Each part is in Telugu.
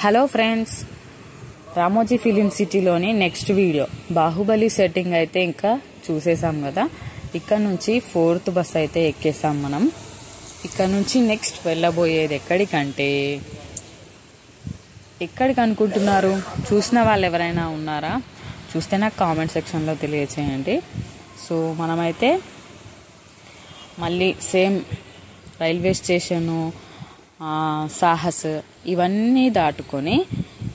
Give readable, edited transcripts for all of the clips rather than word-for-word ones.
హలో ఫ్రెండ్స్, రామోజీ ఫిలిం సిటీలోని నెక్స్ట్ వీడియో బాహుబలి సెట్టింగ్ అయితే ఇంకా చూసేసాం కదా. ఇక్కడ నుంచి 4th బస్ అయితే ఎక్కేసాం మనం. ఇక్కడ నుంచి నెక్స్ట్ వెళ్ళబోయేది ఎక్కడికి అనుకుంటున్నారు? చూసిన వాళ్ళు ఎవరైనా ఉన్నారా? చూస్తే నాకు కామెంట్ సెక్షన్లో తెలియచేయండి. సో మనమైతే మళ్ళీ సేమ్ రైల్వే స్టేషను, సాహస్ ఇవన్నీ దాటుకొని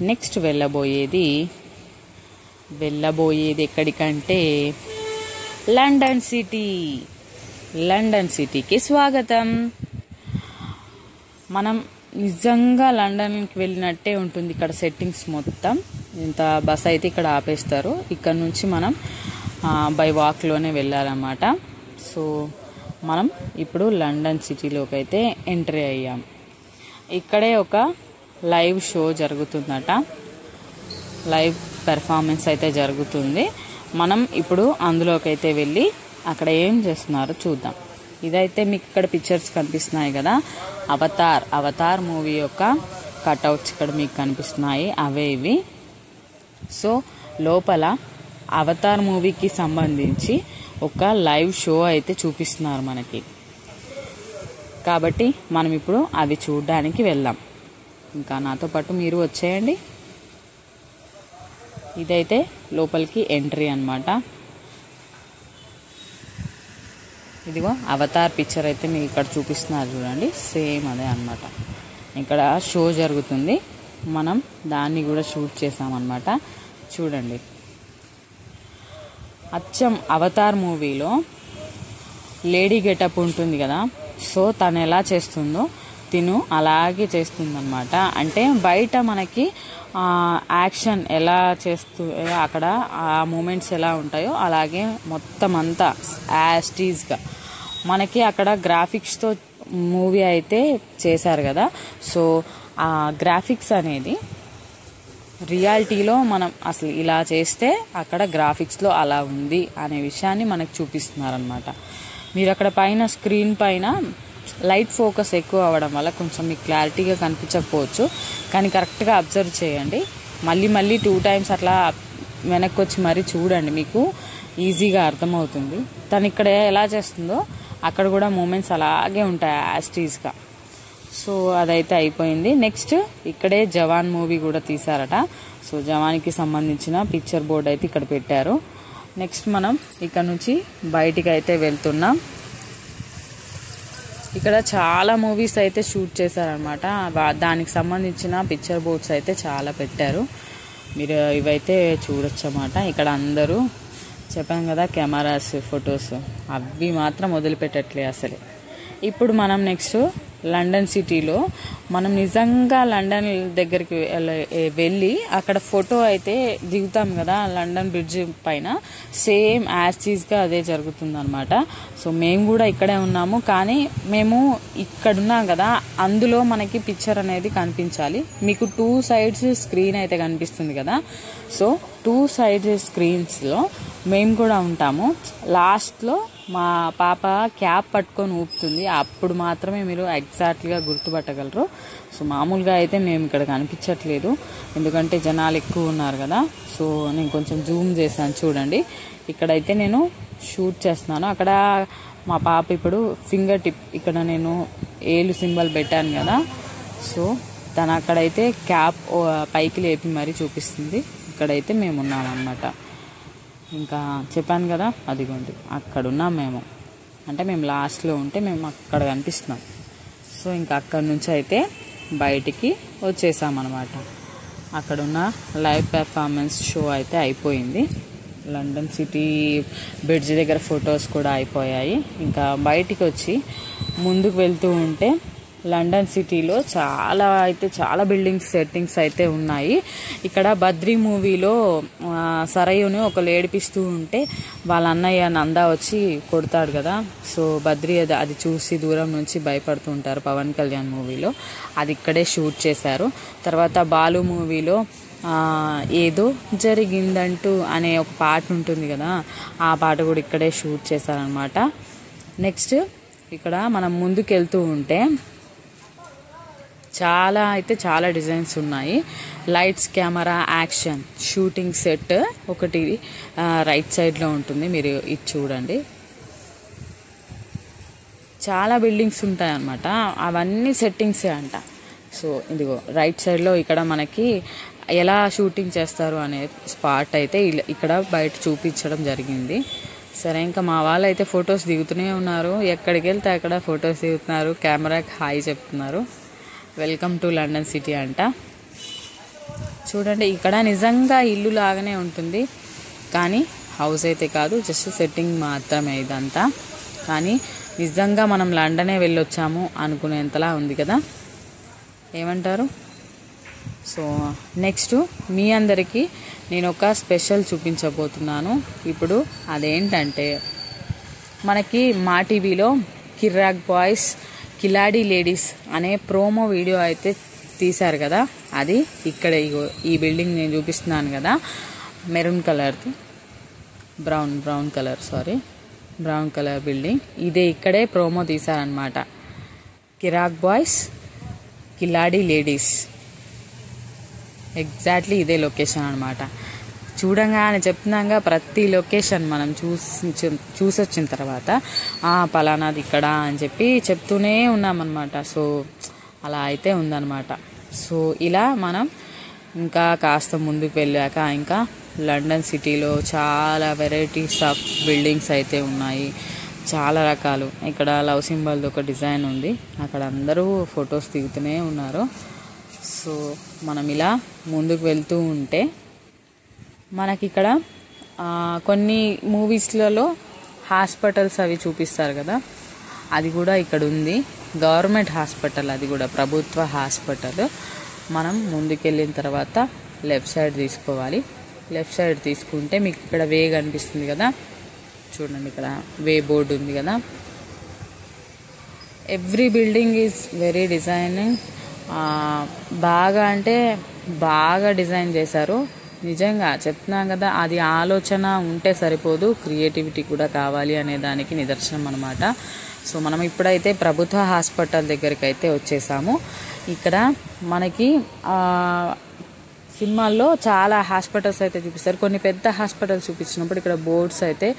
నెక్స్ట్ వెళ్ళబోయేది ఎక్కడికంటే లండన్ సిటీకి స్వాగతం. మనం నిజంగా లండన్కి వెళ్ళినట్టే ఉంటుంది ఇక్కడ సెట్టింగ్స్ మొత్తం. ఇంత బస్ అయితే ఇక్కడ ఆపేస్తారు. ఇక్కడ నుంచి మనం బై వాక్లోనే వెళ్ళాలన్నమాట. సో మనం ఇప్పుడు లండన్ సిటీలోకి అయితే ఎంట్రీ అయ్యాం. ఇక్కడే ఒక లైవ్ షో జరుగుతుందట, లైవ్ పెర్ఫార్మెన్స్ అయితే జరుగుతుంది. మనం ఇప్పుడు అందులోకి అయితే వెళ్ళి అక్కడ ఏం చేస్తున్నారో చూద్దాం. ఇదైతే మీకు ఇక్కడ పిక్చర్స్ కనిపిస్తున్నాయి కదా, అవతార్ మూవీ యొక్క కట్అవుట్స్ ఇక్కడ మీకు కనిపిస్తున్నాయి, అవే ఇవి. సో లోపల అవతార్ మూవీకి సంబంధించి ఒక లైవ్ షో అయితే చూపిస్తున్నారు మనకి. కాబట్టి మనం ఇప్పుడు అవి చూడడానికి వెళ్దాం. ఇంకా నాతో పాటు మీరు వచ్చేయండి. ఇదైతే లోపలికి ఎంట్రీ అన్నమాట. ఇదిగో అవతార్ పిక్చర్ అయితే మీకు ఇక్కడ చూపిస్తున్నారు చూడండి, సేమ్ అదే అన్నమాట. ఇక్కడ షో జరుగుతుంది, మనం దాన్ని కూడా షూట్ చేసామన్నమాట. చూడండి, అచ్చం అవతార్ మూవీలో లేడీ గెటప్ ఉంటుంది కదా, సో తను ఎలా చేస్తుందో తిను అలాగే చేస్తుందన్నమాట. అంటే బయట మనకి యాక్షన్ ఎలా అక్కడ ఆ మూమెంట్స్ ఎలా ఉంటాయో అలాగే మొత్తం అంతా యాస్టీజ్గా మనకి అక్కడ గ్రాఫిక్స్తో మూవీ అయితే చేశారు కదా. సో ఆ గ్రాఫిక్స్ అనేది రియాలిటీలో మనం అసలు ఇలా చేస్తే అక్కడ గ్రాఫిక్స్లో అలా ఉంది అనే విషయాన్ని మనకు చూపిస్తున్నారనమాట. మీరు అక్కడ పైన స్క్రీన్ పైన లైట్ ఫోకస్ ఎక్కువ అవ్వడం వల్ల కొంచెం మీకు క్లారిటీగా కనిపించకపోవచ్చు, కానీ కరెక్ట్గా అబ్జర్వ్ చేయండి. మళ్ళీ 2 times అట్లా వెనక్కి వచ్చి మరీ చూడండి, మీకు ఈజీగా అర్థమవుతుంది. తను ఇక్కడ ఎలా చేస్తుందో అక్కడ కూడా మూమెంట్స్ అలాగే ఉంటాయి యాస్టీస్గా. సో అదైతే అయిపోయింది. నెక్స్ట్ ఇక్కడే జవాన్ మూవీ కూడా తీశారట. సో జవాన్కి సంబంధించిన పిక్చర్ బోర్డ్ అయితే ఇక్కడ పెట్టారు. నెక్స్ట్ మనం ఇక్కడ నుంచి బయటికి అయితే వెళ్తున్నాం. ఇక్కడ చాలా మూవీస్ అయితే షూట్ చేశారనమాట. దానికి సంబంధించిన పిక్చర్ బోర్డ్స్ అయితే చాలా పెట్టారు, మీరు ఇవైతే చూడొచ్చు అన్నమాట. ఇక్కడ అందరూ చెప్పాను కదా, కెమెరాస్, ఫొటోస్ అవి మాత్రం వదిలిపెట్టట్లే అసలు. ఇప్పుడు మనం నెక్స్ట్ లండన్ సిటీలో మనం నిజంగా లండన్ దగ్గరికి వెళ్ళి అక్కడ ఫోటో అయితే దిగుతాం కదా, లండన్ బ్రిడ్జ్ పైన సేమ్ యాస్టీస్గా అదే జరుగుతుంది అనమాట. సో మేము కూడా ఇక్కడే ఉన్నాము, కానీ మేము ఇక్కడున్నాం కదా, అందులో మనకి పిక్చర్ అనేది కనిపించాలి. మీకు 2 sides స్క్రీన్ అయితే కనిపిస్తుంది కదా. సో 2 sides స్క్రీన్స్లో మేము కూడా ఉంటాము. లాస్ట్లో మా పాప క్యాప్ పట్టుకొని ఊపుతుంది, అప్పుడు మాత్రమే మీరు ఎగ్జాక్ట్గా గుర్తుపట్టగలరు. సో మామూలుగా అయితే మేము ఇక్కడ కనిపించట్లేదు, ఎందుకంటే జనాలు ఎక్కువ ఉన్నారు కదా. సో నేను కొంచెం జూమ్ చేశాను చూడండి. ఇక్కడైతే నేను షూట్ చేస్తున్నాను. అక్కడ మా పాప ఇప్పుడు ఫింగర్ టిప్ ఇక్కడ నేను ఏలు సింబల్ పెట్టాను కదా, సో తను అక్కడైతే క్యాప్ పైకి లేపి మరీ చూపిస్తుంది. ఇక్కడైతే మేము ఉన్నామన్నమాట. ఇంకా చెప్పాను కదా, అదిగోండి అక్కడ ఉన్నాం మేము. అంటే మేము లాస్ట్లో ఉంటే మేము అక్కడ కనిపిస్తున్నాం. సో ఇంకా అక్కడి నుంచి అయితే బయటికి వచ్చేసామన్నమాట. అక్కడున్న లైవ్ పెర్ఫార్మెన్స్ షో అయితే అయిపోయింది. లండన్ సిటీ బ్రిడ్జ్ దగ్గర ఫొటోస్ కూడా అయిపోయాయి. ఇంకా బయటికి వచ్చి ముందుకు వెళ్తూ ఉంటే లండన్ సిటీలో చాలా బిల్డింగ్స్ సెట్టింగ్స్ అయితే ఉన్నాయి. ఇక్కడ బద్రీ మూవీలో సరయుని ఒకళ్ళు ఏడిపిస్తూ ఉంటే వాళ్ళ అన్నయ్య నందా వచ్చి కొడతాడు కదా. సో బద్రీ అది చూసి దూరం నుంచి భయపడుతూ ఉంటారు పవన్ కళ్యాణ్ మూవీలో. అది ఇక్కడే షూట్ చేశారు. తర్వాత బాలు మూవీలో ఏదో జరిగిందంటూ అనే ఒక పాట ఉంటుంది కదా, ఆ పాట కూడా ఇక్కడే షూట్ చేశారనమాట. నెక్స్ట్ ఇక్కడ మనం ముందుకు వెళ్తూ ఉంటే చాలా అయితే చాలా డిజైన్స్ ఉన్నాయి. Lights, camera, action, shooting set ఒకటి రైట్ సైడ్లో ఉంటుంది. మీరు ఇది చూడండి. చాలా బిల్డింగ్స్ ఉంటాయి అన్నమాట. అవన్నీ సెట్టింగ్సే అంట. సో ఇదిగో రైట్ సైడ్లో ఇక్కడ మనకి ఎలా షూటింగ్ చేస్తారు అనే స్పాట్ అయితే ఇక్కడ బయట చూపించడం జరిగింది. సరే, ఇంకా మా వాళ్ళు అయితే ఫొటోస్ దిగుతూనే ఉన్నారు. ఎక్కడికి వెళ్తే అక్కడ ఫొటోస్ దిగుతున్నారు, కెమెరాకి హాయ్ చెప్తున్నారు. వెల్కమ్ టు లండన్ సిటీ అంట. చూడండి, ఇక్కడ నిజంగా ఇల్లు లాగానే ఉంటుంది, కానీ హౌస్ అయితే కాదు, జస్ట్ సెట్టింగ్ మాత్రమే ఇదంతా. కానీ నిజంగా మనం లండనే వెళ్ళొచ్చాము అనుకునేంతలా ఉంది కదా, ఏమంటారు? సో నెక్స్ట్ మీ అందరికీ నేను ఒక స్పెషల్ చూపించబోతున్నాను ఇప్పుడు. అదేంటంటే, మనకి మా టీవీలో కిర్రాక్ బాయ్స్ కిలాడి లేడీస్ అనే ప్రోమో వీడియో అయితే తీశారు కదా, అది ఇక్కడ ఈ బిల్డింగ్ నేను చూపిస్తున్నాను కదా, మెరూన్ కలర్ది, బ్రౌన్ కలర్ బిల్డింగ్, ఇదే ఇక్కడే ప్రోమో తీశారనమాట. కిరాక్ బాయ్స్ కిలాడి లేడీస్, ఎగ్జాక్ట్లీ ఇదే లొకేషన్ అనమాట. చూడంగానే చెప్తున్నాగా, ప్రతి లొకేషన్ మనం చూసొచ్చిన తర్వాత పలానాది ఇక్కడ అని చెప్పి చెప్తూనే ఉన్నామన్నమాట. సో అలా అయితే ఉందన్నమాట. సో ఇలా మనం ఇంకా కాస్త ముందుకు వెళ్ళాక ఇంకా లండన్ సిటీలో చాలా వెరైటీస్ ఆఫ్ బిల్డింగ్స్ అయితే ఉన్నాయి, చాలా రకాలు. ఇక్కడ లవ్ సింబల్ది ఒక డిజైన్ ఉంది, అక్కడ అందరూ ఫొటోస్ దిగుతూనే ఉన్నారు. సో మనం ఇలా ముందుకు వెళ్తూ ఉంటే మనకి ఇక్కడ కొన్ని మూవీస్లలో హాస్పిటల్స్ అవి చూపిస్తారు కదా, అది కూడా ఇక్కడ ఉంది. గవర్నమెంట్ హాస్పిటల్, అది కూడా ప్రభుత్వ హాస్పిటల్. మనం ముందుకెళ్ళిన తర్వాత లెఫ్ట్ సైడ్ తీసుకోవాలి. లెఫ్ట్ సైడ్ తీసుకుంటే మీకు ఇక్కడ వే కనిపిస్తుంది కదా, చూడండి ఇక్కడ వే బోర్డు ఉంది కదా. Every building is very designing. బాగా అంటే బాగా డిజైన్ చేశారు. నిజంగా చెప్తున్నాం కదా, అది ఆలోచన ఉంటే సరిపోదు, క్రియేటివిటీ కూడా కావాలి అనే దానికి నిదర్శనం అనమాట. సో మనం ఇప్పుడైతే ప్రభుత్వ హాస్పిటల్ దగ్గరికి అయితే వచ్చేసాము. ఇక్కడ మనకి సినిమాల్లో చాలా హాస్పిటల్స్ అయితే చూపిస్తారు. కొన్ని పెద్ద హాస్పిటల్స్ చూపించినప్పుడు ఇక్కడ బోర్డ్స్ అయితే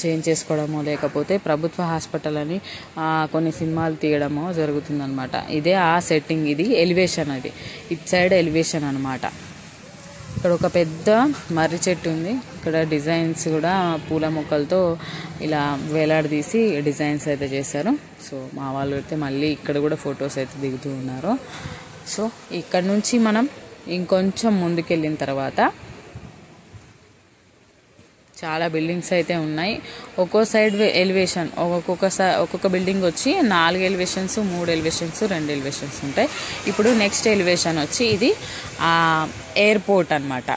చేంజ్ చేసుకోవడమో లేకపోతే ప్రభుత్వ హాస్పిటల్ అని కొన్ని సినిమాలు తీయడమో జరుగుతుందన్నమాట. ఇదే ఆ సెట్టింగ్, ఇది ఎలివేషన్, అది ఇట్ సైడ్ ఎలివేషన్ అనమాట. ఇక్కడ ఒక పెద్ద మర్రి చెట్టు ఉంది. ఇక్కడ డిజైన్స్ కూడా పూల మొక్కలతో ఇలా వేలాడదీసి డిజైన్స్ అయితే చేశారు. సో మా వాళ్ళు అయితే మళ్ళీ ఇక్కడ కూడా ఫొటోస్ అయితే దిగుతూ ఉన్నారు. సో ఇక్కడ నుంచి మనం ఇంకొంచెం ముందుకెళ్ళిన తర్వాత చాలా బిల్డింగ్స్ అయితే ఉన్నాయి. ఒక్కో సైడ్ ఎలివేషన్, ఒక్కొక్క బిల్డింగ్ వచ్చి 4 ఎలివేషన్స్, 3 ఎలివేషన్స్, 2 ఎలివేషన్స్ ఉంటాయి. ఇప్పుడు నెక్స్ట్ ఎలివేషన్ వచ్చి ఇది ఎయిర్పోర్ట్ అనమాట.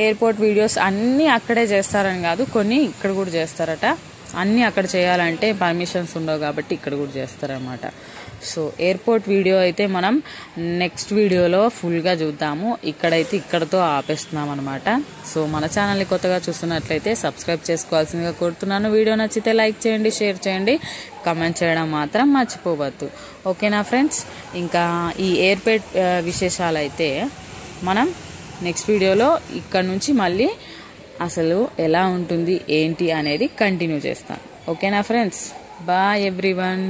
ఎయిర్పోర్ట్ వీడియోస్ అన్నీ అక్కడే చేస్తారని కాదు, కొన్ని ఇక్కడ కూడా చేస్తారట. అన్నీ అక్కడ చేయాలంటే పర్మిషన్స్ ఉండవు కాబట్టి ఇక్కడ కూడా చేస్తారనమాట. సో ఎయిర్పోర్ట్ వీడియో అయితే మనం నెక్స్ట్ వీడియోలో ఫుల్గా చూద్దాము. ఇక్కడైతే ఇక్కడతో ఆపేస్తున్నాం అనమాట. సో మన ఛానల్ని కొత్తగా చూస్తున్నట్లయితే సబ్స్క్రైబ్ చేసుకోవాల్సిందిగా కోరుతున్నాను. వీడియో నచ్చితే లైక్ చేయండి, షేర్ చేయండి, కామెంట్ చేయడం మాత్రం మర్చిపోవద్దు. ఓకేనా ఫ్రెండ్స్? ఇంకా ఈ ఎయిర్పోర్ట్ విశేషాలు అయితే మనం నెక్స్ట్ వీడియోలో ఇక్కడ నుంచి మళ్ళీ అసలు ఎలా ఉంటుంది ఏంటి అనేది కంటిన్యూ చేస్తాను. ఓకేనా ఫ్రెండ్స్? Bye everyone.